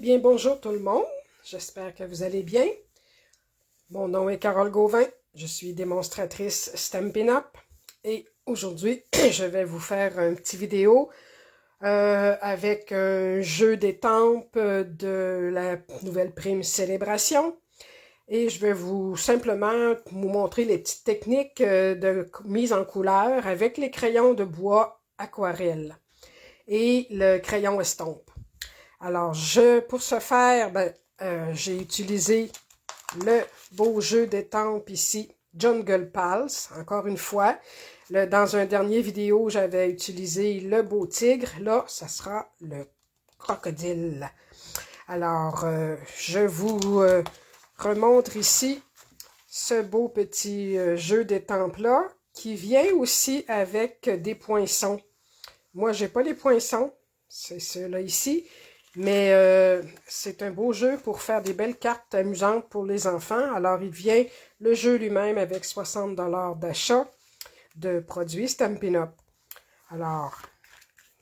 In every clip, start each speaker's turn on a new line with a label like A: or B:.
A: bien, bonjour tout le monde. J'espère que vous allez bien. Mon nom est Carole Gauvin. Je suis démonstratrice Stampin' Up. Et aujourd'hui, je vais vous faire une petite vidéo avec un jeu d'étampes de la nouvelle prime Célébration. Et je vais simplement vous montrer les petites techniques de mise en couleur avec les crayons de bois aquarelle et le crayon estompe. Alors, pour ce faire, j'ai utilisé le beau jeu d'étampes ici, Jungle Pals, encore une fois. Dans un dernier vidéo, j'avais utilisé le beau tigre. Là, ça sera le crocodile. Alors, je vous remontre ici ce beau petit jeu d'étampes-là, qui vient aussi avec des poinçons. Moi, j'ai pas les poinçons, c'est ceux-là ici. Mais c'est un beau jeu pour faire des belles cartes amusantes pour les enfants. Alors, il vient le jeu lui-même avec 60 $ d'achat de produits Stampin' Up. Alors,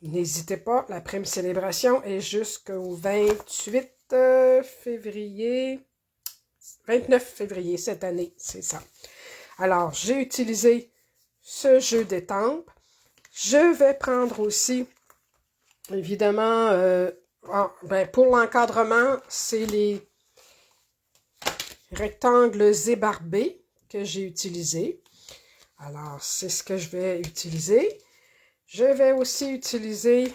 A: n'hésitez pas, la prime célébration est jusqu'au 29 février cette année, c'est ça. Alors, j'ai utilisé ce jeu d'étampes. Je vais prendre aussi, évidemment, pour l'encadrement, c'est les rectangles zébarbés que j'ai utilisés. Alors, c'est ce que je vais utiliser. Je vais aussi utiliser,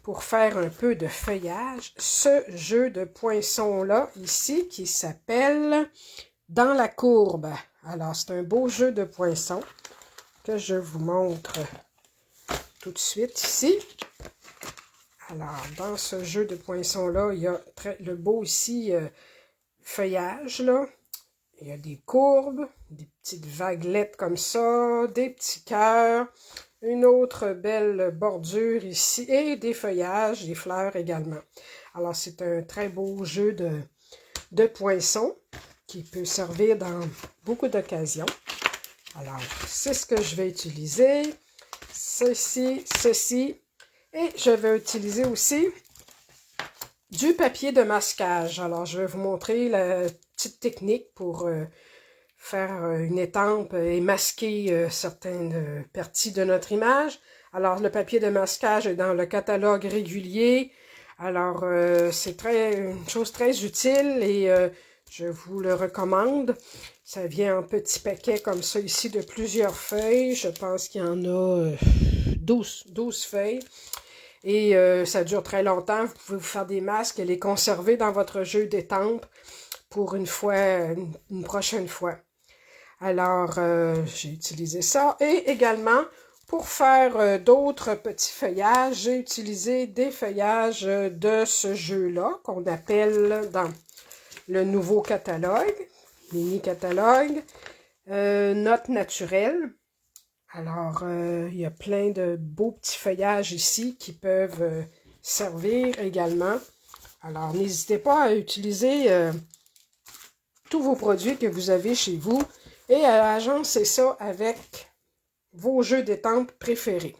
A: pour faire un peu de feuillage, ce jeu de poinçons-là, ici, qui s'appelle « Dans la courbe ». Alors, c'est un beau jeu de poinçons que je vous montre tout de suite ici. Alors, dans ce jeu de poinçons-là, il y a le beau ici feuillage, là. Il y a des courbes, des petites vaguelettes comme ça, des petits cœurs, une autre belle bordure ici, et des feuillages, des fleurs également. Alors, c'est un très beau jeu de poinçons qui peut servir dans beaucoup d'occasions. Alors, c'est ce que je vais utiliser. Ceci. Et je vais utiliser aussi du papier de masquage. Alors, je vais vous montrer la petite technique pour faire une étampe et masquer certaines parties de notre image. Alors, le papier de masquage est dans le catalogue régulier. Alors, c'est une chose très utile et je vous le recommande. Ça vient en petits paquets comme ça ici de plusieurs feuilles. Je pense qu'il y en a 12 feuilles. Et ça dure très longtemps. Vous pouvez vous faire des masques et les conserver dans votre jeu d'étampes pour une prochaine fois. Alors, j'ai utilisé ça. Et également, pour faire d'autres petits feuillages, j'ai utilisé des feuillages de ce jeu-là, qu'on appelle dans le nouveau catalogue, mini-catalogue, notes naturelles. Alors, il y a plein de beaux petits feuillages ici qui peuvent servir également. Alors, n'hésitez pas à utiliser tous vos produits que vous avez chez vous et à agencer ça avec vos jeux d'étampes préférés.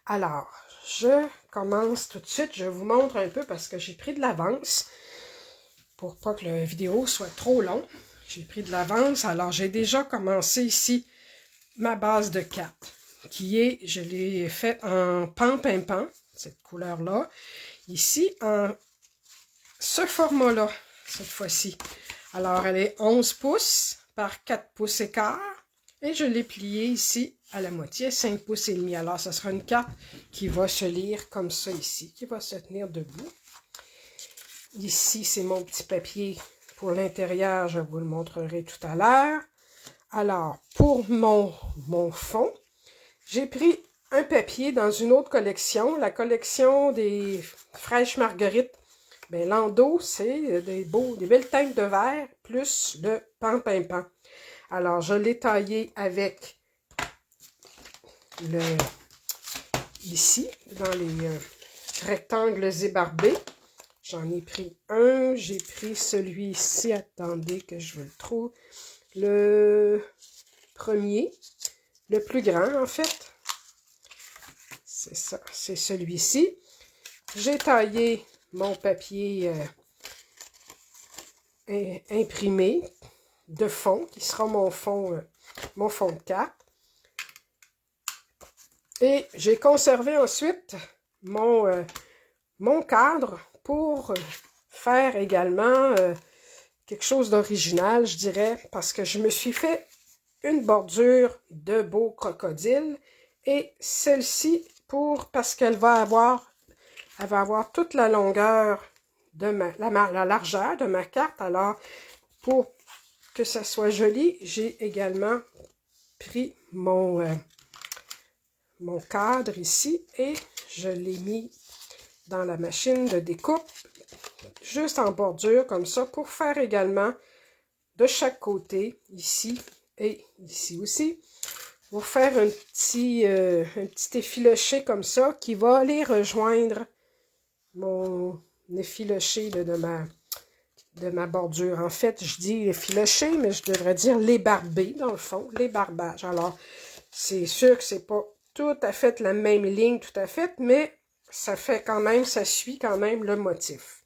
A: Alors, je commence tout de suite. Je vous montre un peu parce que j'ai pris de l'avance pour pas que la vidéo soit trop longue. J'ai pris de l'avance. Alors, j'ai déjà commencé ici ma base de 4, je l'ai faite en pan-pimpant, cette couleur-là, ici, en ce format-là, cette fois-ci. Alors, elle est 11 pouces par 4 pouces et quart, et je l'ai pliée ici à la moitié, 5 pouces et demi. Alors, ce sera une carte qui va se lire comme ça ici, qui va se tenir debout. Ici, c'est mon petit papier pour l'intérieur, je vous le montrerai tout à l'heure. Alors, pour mon fond, j'ai pris un papier dans une autre collection, la collection des fraîches marguerites. Bien, l'endos, c'est des belles teintes de verre, plus le pan-pimpant. Alors, je l'ai taillé avec ici, dans les rectangles zébarbés. J'en ai pris un, j'ai pris celui-ci, attendez que je vous le trouve. Le premier, le plus grand en fait, c'est ça, c'est celui-ci. j'ai taillé mon papier imprimé de fond, qui sera mon fond de carte. Et j'ai conservé ensuite mon cadre pour faire également quelque chose d'original, je dirais, parce que je me suis fait une bordure de beau crocodile et celle-ci parce qu'elle va avoir toute la longueur de la largeur de ma carte. Alors, pour que ça soit joli, j'ai également pris mon cadre ici et je l'ai mis dans la machine de découpe, juste en bordure comme ça, pour faire également de chaque côté, ici et ici aussi, pour faire un petit effiloché comme ça qui va aller rejoindre mon effiloché de ma bordure. En fait, je dis effiloché, mais je devrais dire l'ébarbé, dans le fond, l'ébarbage. Alors, c'est sûr que c'est pas tout à fait la même ligne, tout à fait, mais ça fait quand même, ça suit quand même le motif.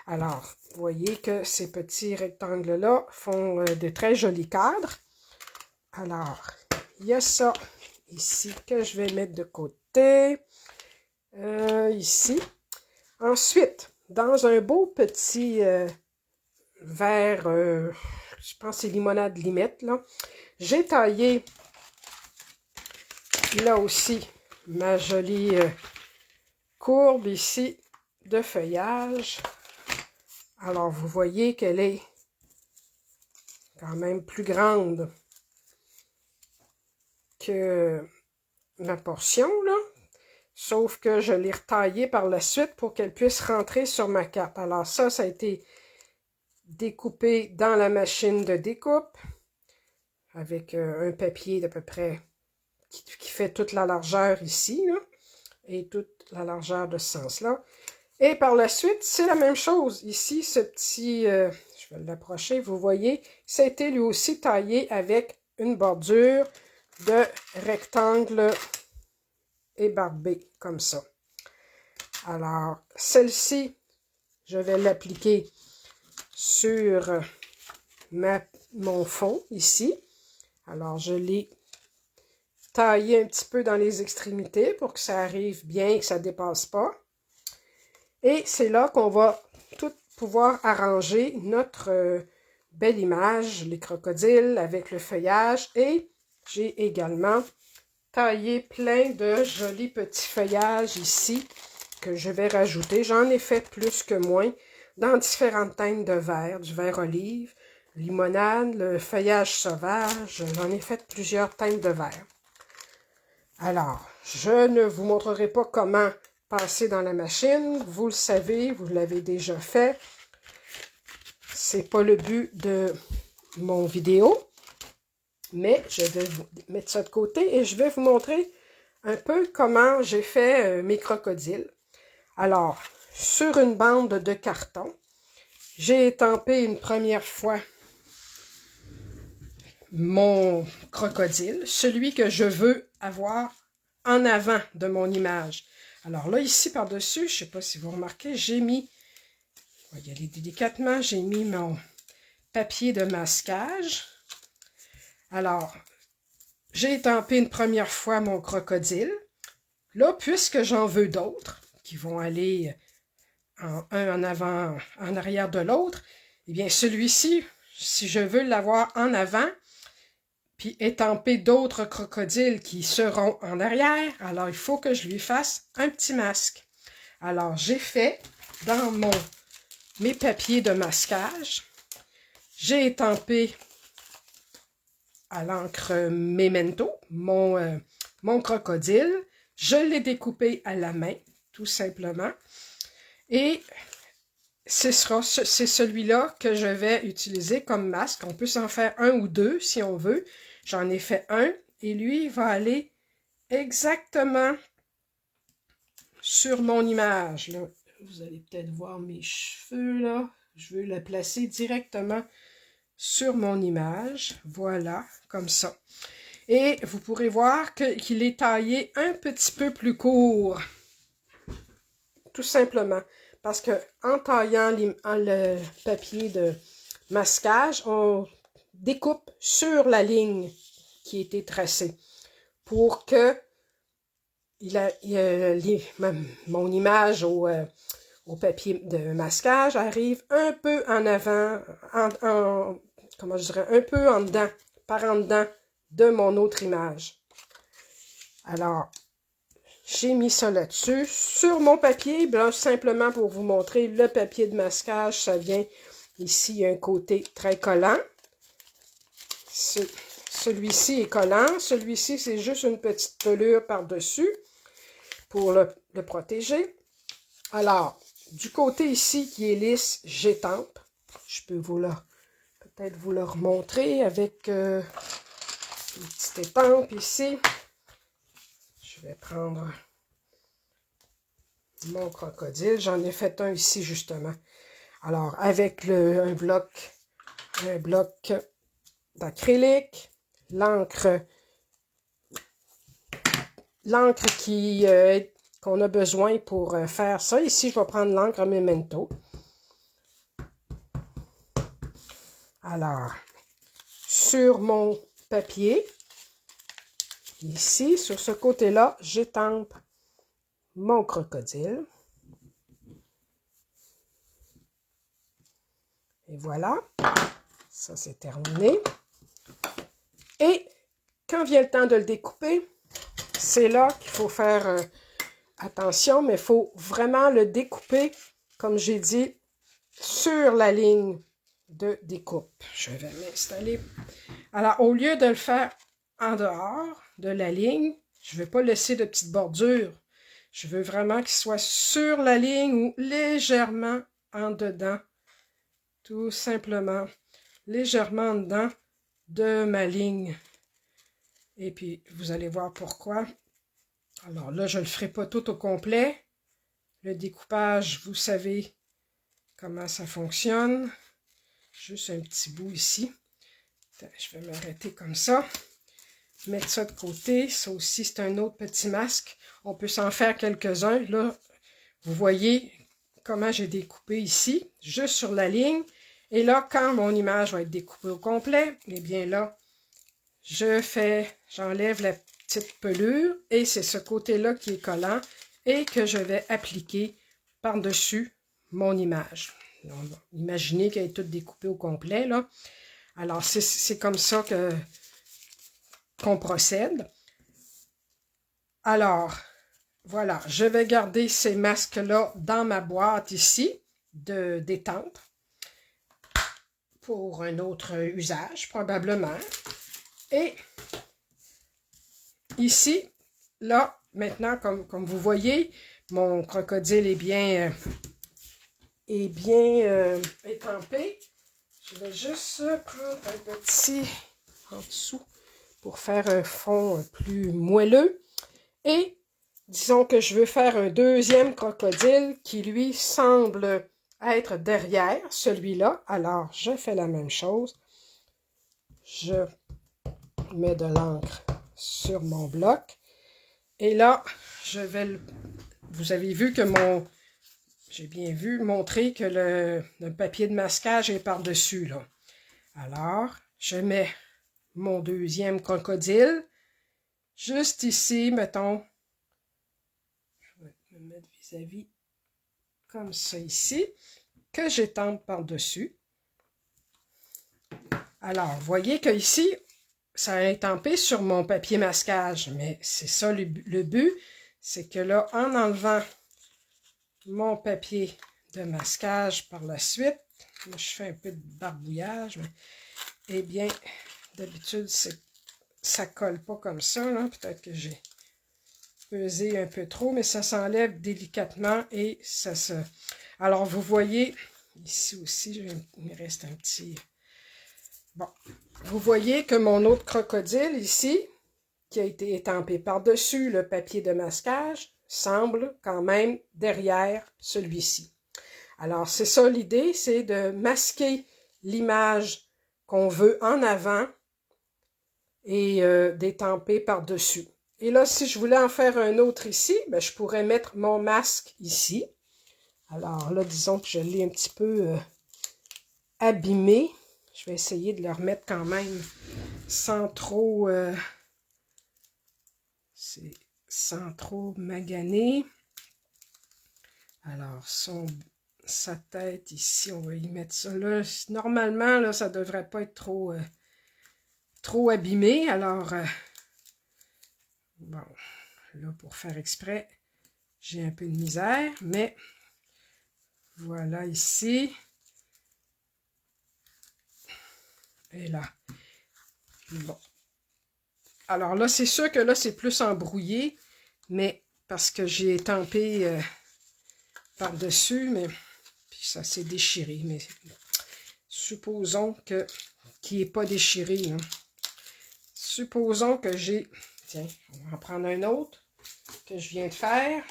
A: Alors, vous voyez que ces petits rectangles-là font de très jolis cadres. Alors, il y a ça ici que je vais mettre de côté. Ici. Ensuite, dans un beau petit verre, je pense que c'est limonade limette, là, j'ai taillé là aussi ma jolie courbe ici de feuillage. Alors, vous voyez qu'elle est quand même plus grande que ma portion, là. Sauf que je l'ai retaillée par la suite pour qu'elle puisse rentrer sur ma carte. Alors ça a été découpé dans la machine de découpe avec un papier d'à peu près qui fait toute la largeur ici, là, et toute la largeur de ce sens-là. Et par la suite, c'est la même chose. Ici, ce petit, je vais l'approcher, vous voyez, ça a été lui aussi taillé avec une bordure de rectangle ébarbé, comme ça. Alors, celle-ci, je vais l'appliquer sur mon fond, ici. Alors, je l'ai taillé un petit peu dans les extrémités pour que ça arrive bien et que ça ne dépasse pas. Et c'est là qu'on va tout pouvoir arranger notre belle image, les crocodiles avec le feuillage. Et j'ai également taillé plein de jolis petits feuillages ici que je vais rajouter. J'en ai fait plus que moins dans différentes teintes de verre, du vert olive, limonade, le feuillage sauvage. J'en ai fait plusieurs teintes de verre. Alors, je ne vous montrerai pas comment passer dans la machine. Vous le savez, vous l'avez déjà fait. C'est pas le but de mon vidéo. Mais je vais vous mettre ça de côté et je vais vous montrer un peu comment j'ai fait mes crocodiles. Alors, sur une bande de carton, j'ai étampé une première fois mon crocodile, celui que je veux avoir en avant de mon image. Alors là, ici par-dessus, je ne sais pas si vous remarquez, j'ai mis, on va y aller délicatement, j'ai mis mon papier de masquage. Alors, j'ai étampé une première fois mon crocodile. Là, puisque j'en veux d'autres, qui vont aller un en avant, en arrière de l'autre, eh bien, celui-ci, si je veux l'avoir en avant, puis étamper d'autres crocodiles qui seront en arrière, alors il faut que je lui fasse un petit masque. Alors, j'ai fait dans mes papiers de masquage, j'ai étampé à l'encre Memento mon crocodile. Je l'ai découpé à la main, tout simplement. Et c'est celui-là que je vais utiliser comme masque. On peut s'en faire un ou deux si on veut. J'en ai fait un et lui il va aller exactement sur mon image. Là. Vous allez peut-être voir mes cheveux là. Je veux le placer directement sur mon image. Voilà, comme ça. Et vous pourrez voir qu'il est taillé un petit peu plus court. tout simplement. Parce que en taillant le papier de masquage, on découpe sur la ligne qui a été tracée pour que mon image au papier de masquage arrive un peu en avant, comment je dirais, un peu en dedans, par en dedans de mon autre image. Alors, j'ai mis ça là-dessus. Sur mon papier blanc, simplement pour vous montrer le papier de masquage, ça vient ici, il y a un côté très collant. Celui-ci est collant. Celui-ci, c'est juste une petite pelure par-dessus pour le protéger. Alors, du côté ici qui est lisse, j'étampe. Je peux peut-être vous le remontrer avec une petite étampe ici. Je vais prendre mon crocodile. J'en ai fait un ici, justement. Alors, avec un bloc d'acrylique, l'encre qu'on a besoin pour faire ça. Ici, je vais prendre l'encre Memento. Alors, sur mon papier, ici, sur ce côté-là, j'étampe mon crocodile. Et voilà, ça c'est terminé. Et quand vient le temps de le découper, c'est là qu'il faut faire attention, mais il faut vraiment le découper, comme j'ai dit, sur la ligne de découpe. Je vais m'installer. Alors, au lieu de le faire en dehors de la ligne, je ne vais pas laisser de petites bordures. Je veux vraiment qu'il soit sur la ligne ou légèrement en dedans. Tout simplement, légèrement en dedans de ma ligne. Et puis, vous allez voir pourquoi. Alors là, je ne le ferai pas tout au complet. Le découpage, vous savez comment ça fonctionne. Juste un petit bout ici. Je vais m'arrêter comme ça. Mettre ça de côté. Ça aussi, c'est un autre petit masque. On peut s'en faire quelques-uns. Là, vous voyez comment j'ai découpé ici, juste sur la ligne. Et là, quand mon image va être découpée au complet, eh bien là, j'enlève la petite pelure et c'est ce côté-là qui est collant et que je vais appliquer par-dessus mon image. Imaginez qu'elle est toute découpée au complet, là. Alors, c'est comme ça qu'on procède. Alors, voilà, je vais garder ces masques-là dans ma boîte ici, d'étampe, pour un autre usage, probablement. Et ici, là, maintenant, comme vous voyez, mon crocodile est bien étampé. Je vais juste prendre un petit en dessous pour faire un fond plus moelleux. Et disons que je veux faire un deuxième crocodile qui, lui, semble être derrière celui-là. Alors, je fais la même chose. Je mets de l'encre sur mon bloc. Et là, vous avez vu que j'ai bien vu montrer que le papier de masquage est par-dessus, là. Alors, je mets mon deuxième crocodile juste ici, mettons. Je vais me mettre vis-à-vis comme ça ici, que j'étampe par-dessus. Alors, vous voyez que ici, ça a étampé sur mon papier masquage, mais c'est ça le but, c'est que là, en enlevant mon papier de masquage par la suite, là, je fais un peu de barbouillage, mais, eh bien, d'habitude, ça colle pas comme ça, là. Peut-être que j'ai pesé un peu trop, mais ça s'enlève délicatement et ça se... Alors, vous voyez, ici aussi, il me reste un petit... Bon, vous voyez que mon autre crocodile ici, qui a été étampé par-dessus le papier de masquage, semble quand même derrière celui-ci. Alors, c'est ça l'idée, c'est de masquer l'image qu'on veut en avant et d'étamper par-dessus. Et là, si je voulais en faire un autre ici, ben, je pourrais mettre mon masque ici. Alors là, disons que je l'ai un petit peu abîmé. Je vais essayer de le remettre quand même sans trop, sans trop maganer. Alors, sa tête ici, on va y mettre ça là. Normalement, là, ça ne devrait pas être trop abîmé. Alors, bon, là, pour faire exprès, j'ai un peu de misère, mais voilà ici. Et là. Bon. Alors là, c'est sûr que là, c'est plus embrouillé, mais parce que j'ai étampé par-dessus, mais puis ça s'est déchiré. Mais supposons qu'il n'est pas déchiré. Hein. Supposons que j'ai... Tiens, on va en prendre un autre que je viens de faire.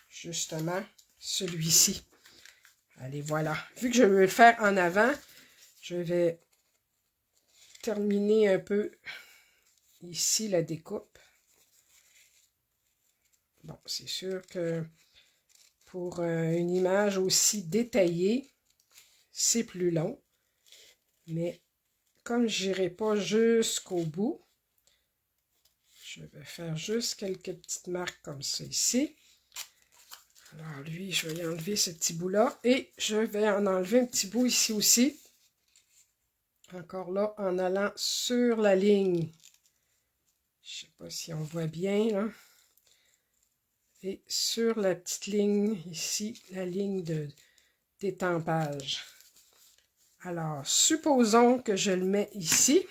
A: Justement, celui-ci. Allez, voilà. Vu que je veux le faire en avant, je vais terminer un peu ici la découpe. Bon, c'est sûr que pour une image aussi détaillée, c'est plus long. Mais comme je n'irai pas jusqu'au bout, je vais faire juste quelques petites marques comme ça ici. Alors lui, je vais y enlever ce petit bout-là et je vais en enlever un petit bout ici aussi. Encore là, en allant sur la ligne. Je ne sais pas si on voit bien, là. Et sur la petite ligne ici, la ligne d'étampage. Alors, supposons que je le mets ici.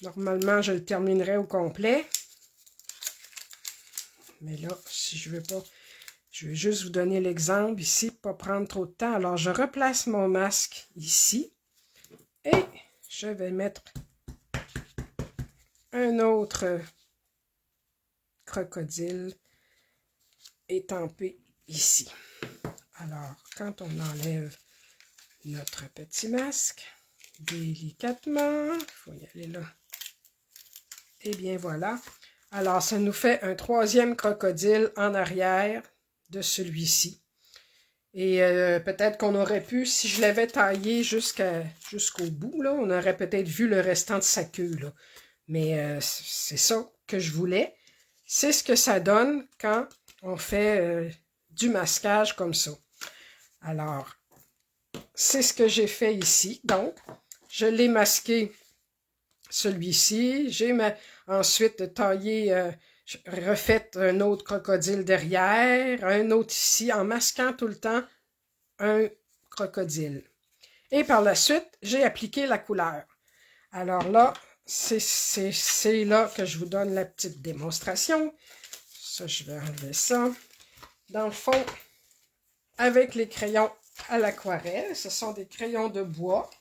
A: Normalement, je le terminerai au complet. Mais là, si je veux pas, je vais juste vous donner l'exemple ici, pas prendre trop de temps. Alors, je replace mon masque ici. Et je vais mettre un autre crocodile étampé ici. Alors, quand on enlève notre petit masque, délicatement, il faut y aller là. Et bien voilà. Alors, ça nous fait un troisième crocodile en arrière de celui-ci. Et peut-être qu'on aurait pu, si je l'avais taillé jusqu'au bout, là, on aurait peut-être vu le restant de sa queue, là. Mais c'est ça que je voulais. C'est ce que ça donne quand on fait du masquage comme ça. Alors, c'est ce que j'ai fait ici. Donc, je l'ai masqué celui-ci. J'ai ensuite taillé, refait un autre crocodile derrière, un autre ici, en masquant tout le temps un crocodile. Et par la suite, j'ai appliqué la couleur. Alors là, c'est là que je vous donne la petite démonstration. Ça, je vais enlever ça. Dans le fond, avec les crayons à l'aquarelle, ce sont des crayons de bois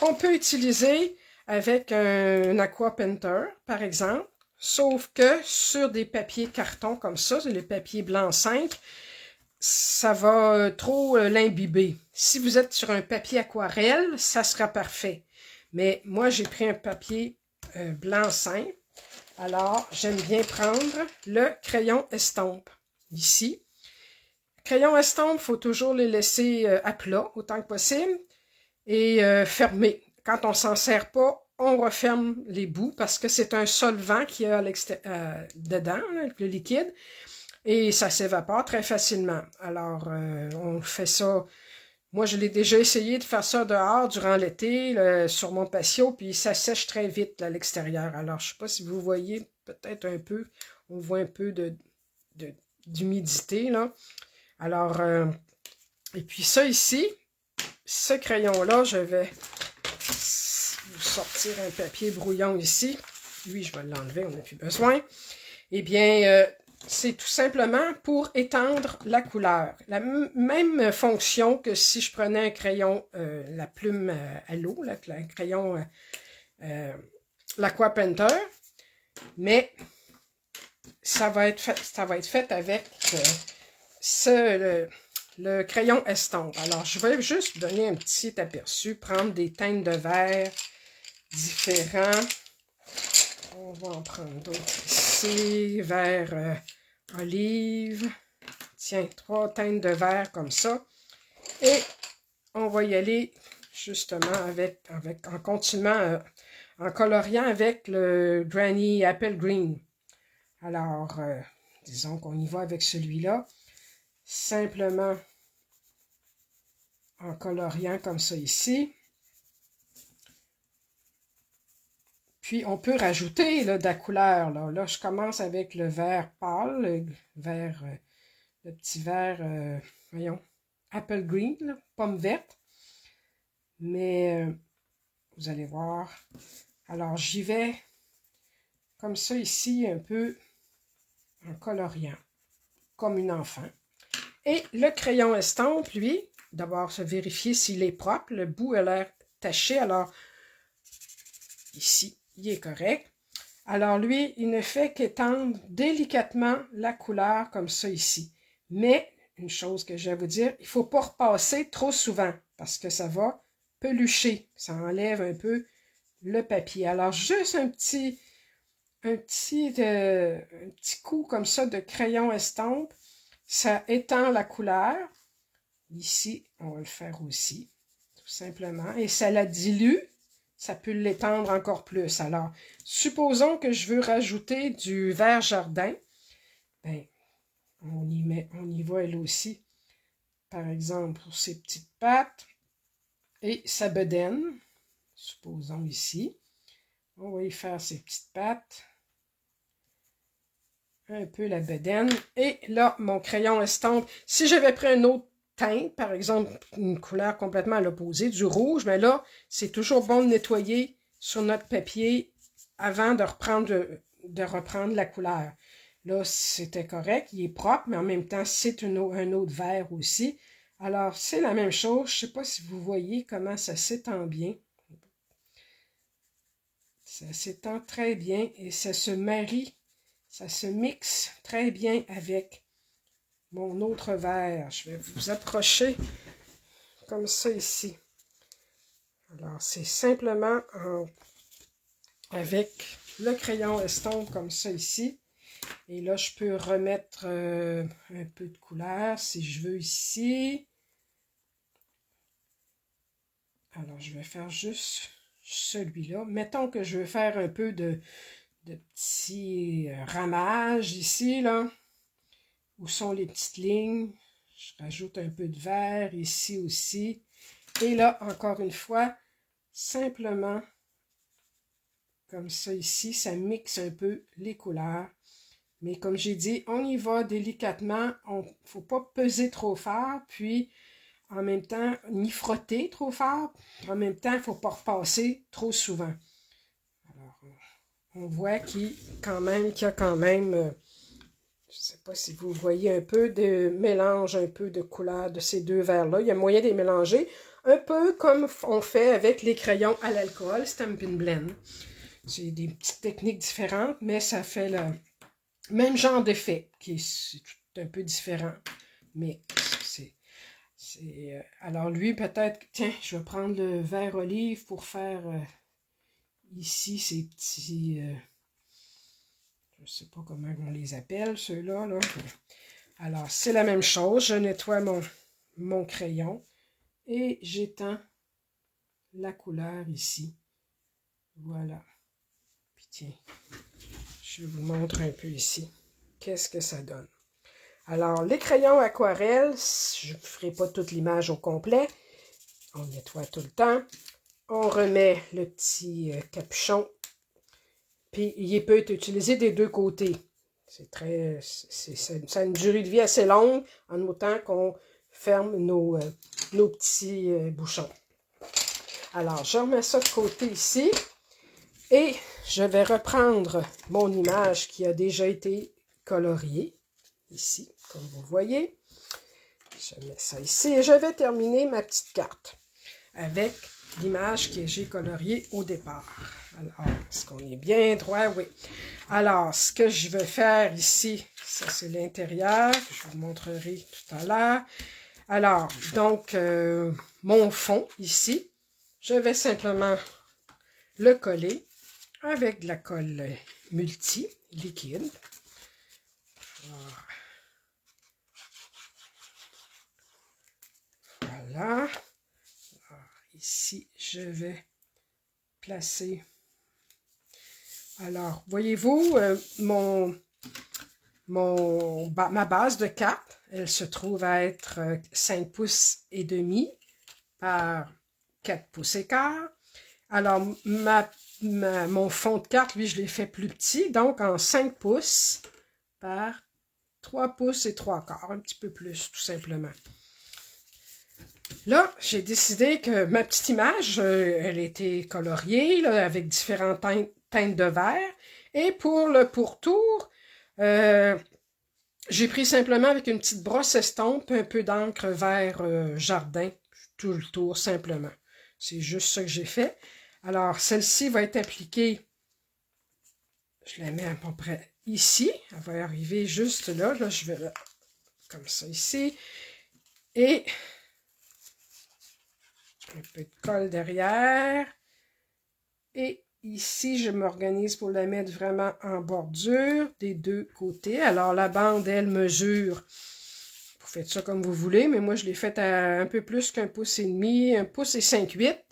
A: qu'on peut utiliser avec un Aqua Painter, par exemple. Sauf que sur des papiers carton comme ça, c'est les papiers blanc 5, ça va trop l'imbiber. Si vous êtes sur un papier aquarelle, ça sera parfait. Mais moi, j'ai pris un papier blanc simple. Alors, j'aime bien prendre le crayon estompe. Ici. Crayon estompe, il faut toujours les laisser à plat, autant que possible. Et fermer. Quand on ne s'en sert pas, on referme les bouts parce que c'est un solvant qu'il y a dedans, là, le liquide. Et ça s'évapore très facilement. Alors, on fait ça. Moi, je l'ai déjà essayé de faire ça dehors durant l'été, sur mon patio, puis ça sèche très vite là, à l'extérieur. Alors, je ne sais pas si vous voyez peut-être un peu, on voit un peu d'humidité, là. Alors, et puis ça ici, ce crayon-là, je vais vous sortir un papier brouillon ici. Lui, je vais l'enlever, on n'a plus besoin. Eh bien, c'est tout simplement pour étendre la couleur. La même fonction que si je prenais un crayon, la plume à l'eau, un crayon l'Aqua Painter, mais ça va être fait avec le crayon estompe. Alors, je vais juste vous donner un petit aperçu, prendre des teintes de verre différents. On va en prendre d'autres ici, vert olive. Tiens, 3 teintes de vert comme ça. Et on va y aller justement en continuant, en coloriant avec le Granny Apple Green. Alors, disons qu'on y va avec celui-là. Simplement en coloriant comme ça ici. Puis, on peut rajouter là, de la couleur. Là, je commence avec le vert pâle, le petit vert, voyons, apple green, là, pomme verte. Mais, vous allez voir. Alors, j'y vais comme ça ici, un peu en coloriant, comme une enfant. Et le crayon estampe, lui, d'abord se vérifier s'il est propre. Le bout a l'air taché, alors ici, il est correct. Alors lui, il ne fait qu'étendre délicatement la couleur comme ça ici. Mais, une chose que je vais vous dire, il ne faut pas repasser trop souvent parce que ça va pelucher. Ça enlève un peu le papier. Alors, juste un petit coup comme ça de crayon estampe, ça étend la couleur. Ici, on va le faire aussi, tout simplement. Et ça la dilue. Ça peut l'étendre encore plus. Alors, supposons que je veux rajouter du vert jardin. Bien, on y va elle aussi. Par exemple, pour ses petites pattes et sa bedaine. Supposons ici. On va y faire ses petites pattes. Un peu la bedaine. Et là, mon crayon estampe. Si j'avais pris un autre teint, par exemple, une couleur complètement à l'opposé, du rouge, mais là, c'est toujours bon de nettoyer sur notre papier avant de reprendre la couleur. Là, c'était correct, il est propre, mais en même temps, c'est un autre vert aussi. Alors, c'est la même chose. Je ne sais pas si vous voyez comment ça s'étend bien. Ça s'étend très bien et ça se marie, ça se mixe très bien avec mon autre vert. Je vais vous approcher comme ça ici. Alors, c'est simplement avec le crayon estompe comme ça ici. Et là, je peux remettre un peu de couleur si je veux ici. Alors, je vais faire juste celui-là. Mettons que je veux faire un peu de petits ramages ici, là. Où sont les petites lignes? Je rajoute un peu de vert ici aussi. Et là, encore une fois, simplement, comme ça ici, ça mixe un peu les couleurs. Mais comme j'ai dit, on y va délicatement. Il ne faut pas peser trop fort, puis en même temps, ni frotter trop fort. En même temps, il ne faut pas repasser trop souvent. Alors, on voit qu'il y a quand même, je ne sais pas si vous voyez un peu de mélange, un peu de couleur de ces deux verres-là. Il y a moyen de les mélanger, un peu comme on fait avec les crayons à l'alcool, Stampin' Blend. C'est des petites techniques différentes, mais ça fait le même genre d'effet, qui est un peu différent. Mais alors lui, peut-être, tiens, je vais prendre le vert olive pour faire ici ces petits... je ne sais pas comment on les appelle, ceux-là. Là. Alors, c'est la même chose. Je nettoie mon crayon et j'étends la couleur ici. Voilà. Puis tiens, je vous montre un peu ici. Qu'est-ce que ça donne? Alors, les crayons aquarelles, je ne ferai pas toute l'image au complet. On nettoie tout le temps. On remet le petit capuchon. Puis, il peut être utilisé des deux côtés. Ça a une durée de vie assez longue, en autant qu'on ferme nos petits bouchons. Alors, je remets ça de côté ici. Et je vais reprendre mon image qui a déjà été coloriée. Ici, comme vous voyez. Je mets ça ici et je vais terminer ma petite carte avec l'image que j'ai coloriée au départ. Alors, est-ce qu'on est bien droit? Oui. Alors, ce que je veux faire ici, ça c'est l'intérieur, je vous montrerai tout à l'heure. Alors, donc, mon fond ici, je vais simplement le coller avec de la colle multi liquide. Voilà. Alors, ici, je vais placer. Alors, voyez-vous, ma base de carte, elle se trouve à être 5 pouces et demi par 4 pouces et quart. Alors, mon fond de carte, lui, je l'ai fait plus petit, donc en 5 pouces par 3 pouces et 3 quarts, un petit peu plus, tout simplement. Là, j'ai décidé que ma petite image, elle était coloriée, là, avec différentes teintes de vert. Et pour le pourtour, j'ai pris simplement avec une petite brosse estompe un peu d'encre vert jardin, tout le tour simplement. C'est juste ça que j'ai fait. Alors, celle-ci va être appliquée, je la mets à peu près ici. Elle va arriver juste là. Là, je vais là, comme ça ici. Et un peu de colle derrière. Et ici, je m'organise pour la mettre vraiment en bordure des deux côtés. Alors, la bande, elle mesure, vous faites ça comme vous voulez, mais moi, je l'ai faite à un peu plus qu'un pouce et demi, 1 pouce et 5/8,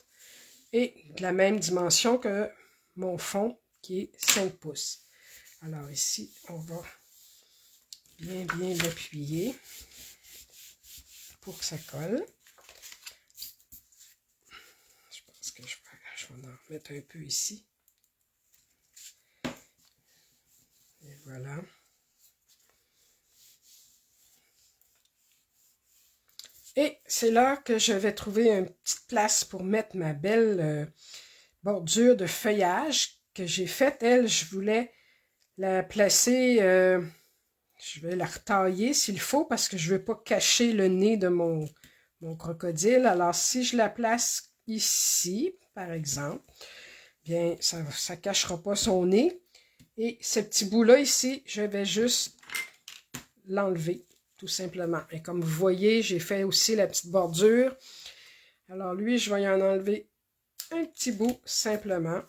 A: et de la même dimension que mon fond, qui est 5 pouces. Alors ici, on va bien l'appuyer pour que ça colle. Je pense que je vais en mettre un peu ici. Et voilà. Et c'est là que je vais trouver une petite place pour mettre ma belle bordure de feuillage que j'ai faite. Elle, je voulais la placer, je vais la retailler s'il faut parce que je ne veux pas cacher le nez de mon crocodile. Alors, si je la place ici, par exemple, bien, ça ne cachera pas son nez. Et ce petit bout-là ici, je vais juste l'enlever, tout simplement. Et comme vous voyez, j'ai fait aussi la petite bordure. Alors lui, je vais y en enlever un petit bout, simplement.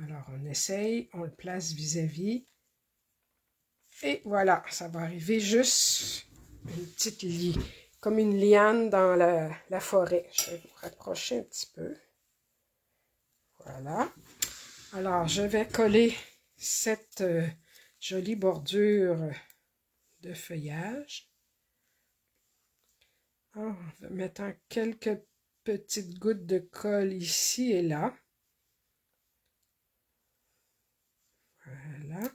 A: Alors, on essaye, on le place vis-à-vis. Et voilà, ça va arriver juste une petite comme une liane dans la forêt. Je vais vous rapprocher un petit peu. Voilà. Alors, je vais coller cette jolie bordure de feuillage en mettant quelques petites gouttes de colle ici et là. Voilà.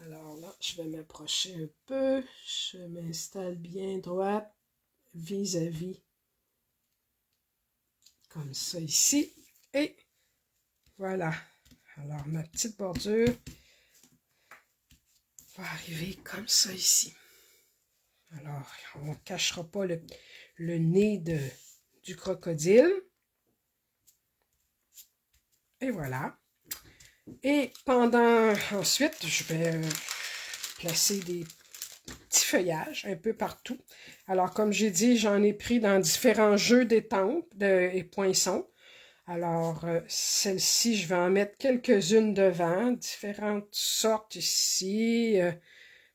A: Alors là, je vais m'approcher un peu. Je m'installe bien droite vis-à-vis. Comme ça ici. Et voilà. Alors, ma petite bordure va arriver comme ça ici. Alors, on ne cachera pas le nez du crocodile. Et voilà. Et ensuite, je vais placer des petits feuillages un peu partout. Alors, comme j'ai dit, j'en ai pris dans différents jeux d'étampes et poinçons. Alors, celle-ci, je vais en mettre quelques-unes devant, différentes sortes ici,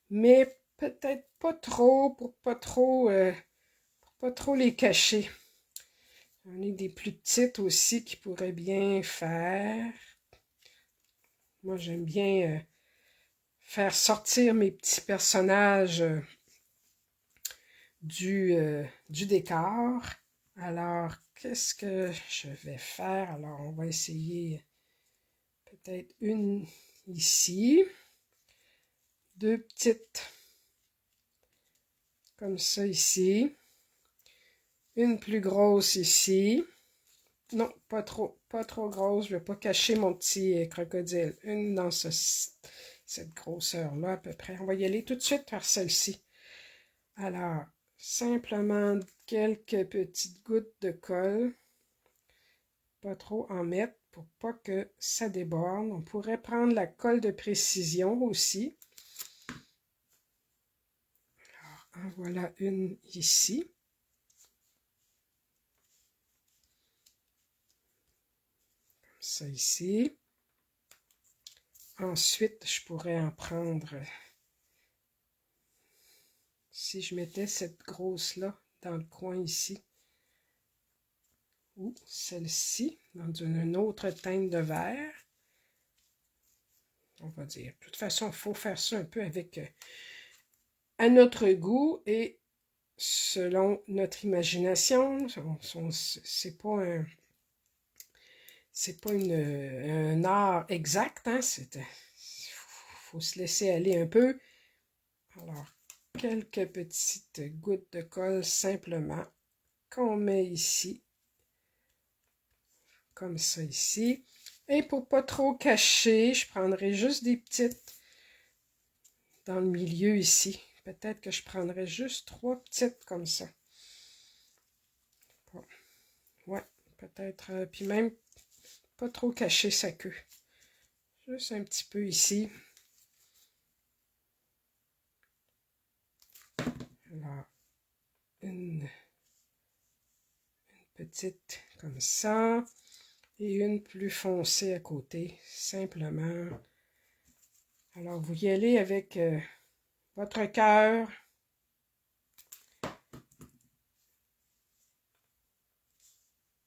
A: mais peut-être pas trop, pour pas trop les cacher. J'en ai des plus petites aussi qui pourraient bien faire. Moi, j'aime bien faire sortir mes petits personnages du décor. Alors, qu'est-ce que je vais faire? Alors, on va essayer peut-être une ici. Deux petites comme ça ici. Une plus grosse ici. Non, pas trop grosse. Je ne vais pas cacher mon petit crocodile. Une dans cette grosseur-là à peu près. On va y aller tout de suite par celle-ci. Alors, simplement quelques petites gouttes de colle. Pas trop en mettre pour pas que ça déborde. On pourrait prendre la colle de précision aussi. Alors, en voilà une ici. Comme ça ici. ensuite, je pourrais en prendre, si je mettais cette grosse-là dans le coin ici, ou celle-ci, dans une autre teinte de vert, on va dire. De toute façon, il faut faire ça un peu avec, à notre goût et selon notre imagination. C'est pas un art exact, hein? Faut se laisser aller un peu. Alors, quelques petites gouttes de colle simplement qu'on met ici, comme ça ici. Et pour pas trop cacher, je prendrai juste des petites dans le milieu ici. Peut-être que je prendrai juste 3 petites comme ça. Bon. Ouais, peut-être. Puis même, pas trop cacher sa queue. Juste un petit peu ici. Alors, une petite comme ça. Et une plus foncée à côté, simplement. Alors, vous y allez avec votre cœur.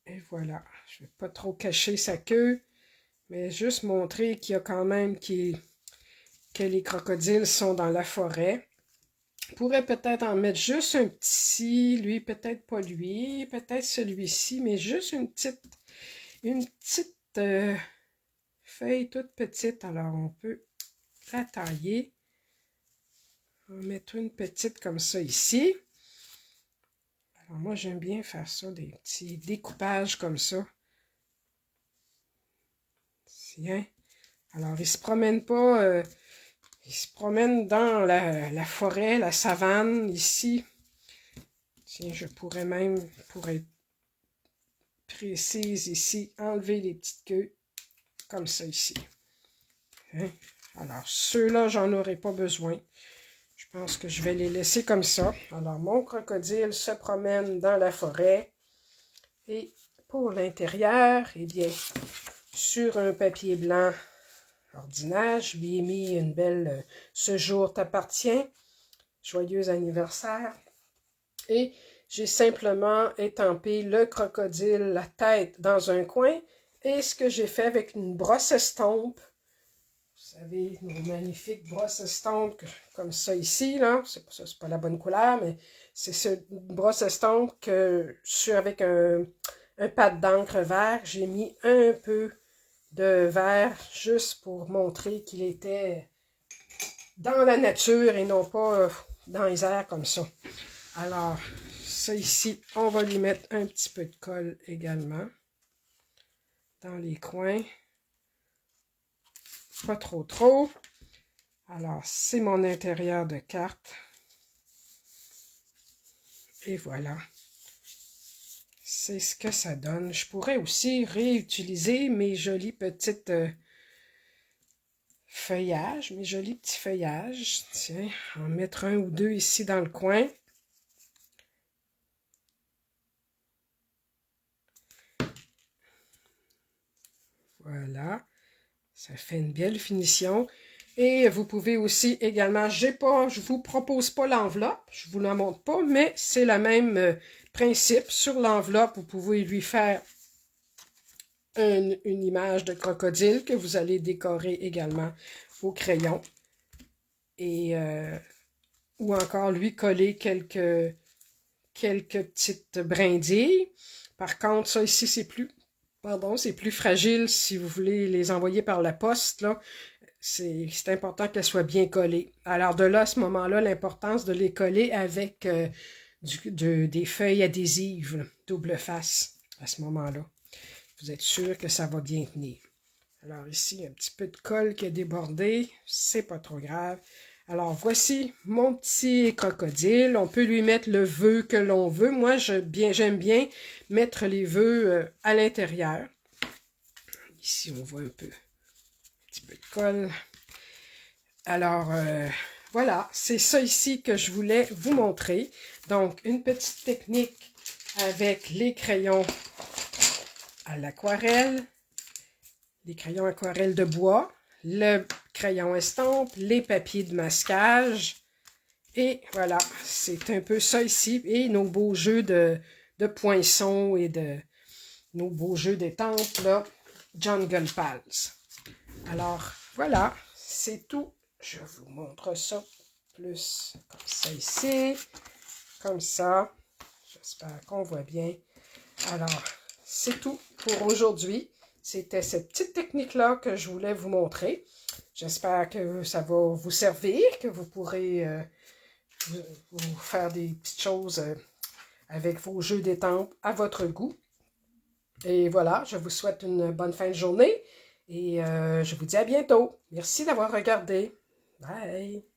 A: Et voilà. Je ne vais pas trop cacher sa queue, mais juste montrer qu'il y a quand même que les crocodiles sont dans la forêt. Je pourrais peut-être en mettre juste un petit, lui, peut-être pas lui, peut-être celui-ci, mais juste une petite feuille toute petite. Alors, on peut la tailler. On va mettre une petite comme ça ici. Alors, moi, j'aime bien faire ça, des petits découpages comme ça. Tiens. Alors, il se promène pas... il se promène dans la forêt, la savane, ici. Tiens, je pourrais même, pour être précise ici, enlever les petites queues, comme ça ici. Hein? Alors, ceux-là, j'en aurai pas besoin. Je pense que je vais les laisser comme ça. Alors, mon crocodile se promène dans la forêt. Et pour l'intérieur, eh bien, sur un papier blanc ordinaire, je lui ai mis une belle « Ce jour t'appartient », joyeux anniversaire. Et j'ai simplement étampé le crocodile, la tête, dans un coin. Et ce que j'ai fait avec une brosse estompe, vous savez, nos magnifiques brosses estompe comme ça ici, là. C'est pas la bonne couleur, mais c'est cette brosse estompe que avec un pad d'encre vert, j'ai mis un peu de vert juste pour montrer qu'il était dans la nature et non pas dans les airs comme ça. Alors, ça ici, on va lui mettre un petit peu de colle également dans les coins. Pas trop trop. Alors, c'est mon intérieur de carte. Et voilà. C'est ce que ça donne. Je pourrais aussi réutiliser mes jolis petites feuillages, mes jolis petits feuillages. Tiens, en mettre un ou deux ici dans le coin. Voilà. Ça fait une belle finition. Et vous pouvez aussi également, je vous propose pas l'enveloppe, je vous la montre pas, mais c'est le même principe. Sur l'enveloppe, vous pouvez lui faire une image de crocodile que vous allez décorer également au crayon. Et ou encore lui coller quelques petites brindilles. Par contre, ça ici, c'est plus fragile si vous voulez les envoyer par la poste, là. C'est important qu'elles soient bien collées. Alors de là, à ce moment-là, l'importance de les coller avec des feuilles adhésives, là, double face, à ce moment-là. Vous êtes sûr que ça va bien tenir. Alors ici, un petit peu de colle qui a débordé, c'est pas trop grave. Alors voici mon petit crocodile. On peut lui mettre le vœu que l'on veut. Moi, j'aime bien mettre les vœux à l'intérieur. Ici, on voit un peu de colle. Alors, voilà, c'est ça ici que je voulais vous montrer. Donc, une petite technique avec les crayons à l'aquarelle, les crayons aquarelle de bois, le crayons estampes, les papiers de masquage. Et voilà, c'est un peu ça ici. Et nos beaux jeux de poinçons et nos beaux jeux d'étampes, là, Jungle Pals. Alors, voilà, c'est tout. Je vous montre ça plus comme ça ici, comme ça. J'espère qu'on voit bien. Alors, c'est tout pour aujourd'hui. C'était cette petite technique-là que je voulais vous montrer. J'espère que ça va vous servir, que vous pourrez vous faire des petites choses avec vos jeux d'étampes à votre goût. Et voilà, je vous souhaite une bonne fin de journée et je vous dis à bientôt. Merci d'avoir regardé. Bye!